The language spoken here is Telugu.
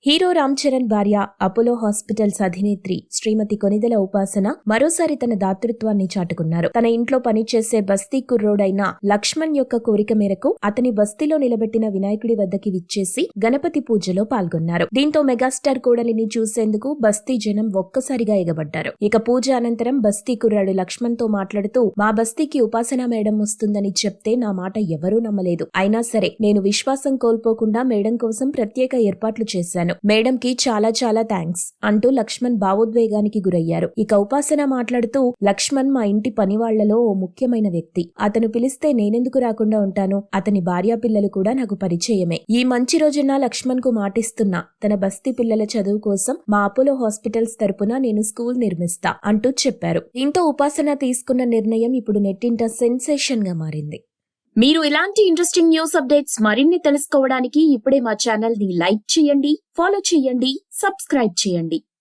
హీరో రామ్ చరణ్ భార్య అపోలో హాస్పిటల్స్ అధినేత్రి శ్రీమతి కొనిదెల ఉపాసన మరోసారి తన దాతృత్వాన్ని చాటుకున్నారు. తన ఇంట్లో పనిచేసే బస్తీ కుర్రోడైన లక్ష్మణ్ యొక్క కోరిక మేరకు అతని బస్తీలో నిలబెట్టిన వినాయకుడి వద్దకి విచ్చేసి గణపతి పూజలో పాల్గొన్నారు. దీంతో మెగాస్టార్ కోడలిని చూసేందుకు బస్తీ జనం ఒక్కసారిగా ఎగబడ్డారు. ఇక పూజ అనంతరం బస్తీ కుర్రాడు లక్ష్మణ్ తో మాట్లాడుతూ, మా బస్తీకి ఉపాసన మేడం వస్తుందని చెప్తే నా మాట ఎవరూ నమ్మలేదు. అయినా సరే నేను విశ్వాసం కోల్పోకుండా మేడం కోసం ప్రత్యేక ఏర్పాట్లు చేశాను. మేడంకి చాలా చాలా థ్యాంక్స్ అంటూ లక్ష్మణ్ భావోద్వేగానికి గురయ్యారు. ఇక ఉపాసన మాట్లాడుతూ, లక్ష్మణ్ మా ఇంటి పనివాళ్లలో ఓ ముఖ్యమైన వ్యక్తి. అతను పిలిస్తే నేనెందుకు రాకుండా ఉంటాను? అతని భార్యా పిల్లలు కూడా నాకు పరిచయమే. ఈ మంచి రోజున లక్ష్మణ్ కు మాటిస్తున్నా, తన బస్తీ పిల్లల చదువు కోసం మా అపోలో హాస్పిటల్స్ తరపున నేను స్కూల్ నిర్మిస్తా అంటూ చెప్పారు. దీంతో ఉపాసన తీసుకున్న నిర్ణయం ఇప్పుడు నెట్టింట సెన్సేషన్ గా మారింది. మీరు ఇలాంటి ఇంట్రెస్టింగ్ న్యూస్ అప్డేట్స్ మరిన్ని తెలుసుకోవడానికి ఇప్పుడే మా ఛానల్ ని లైక్ చేయండి, ఫాలో చేయండి, సబ్స్క్రైబ్ చేయండి.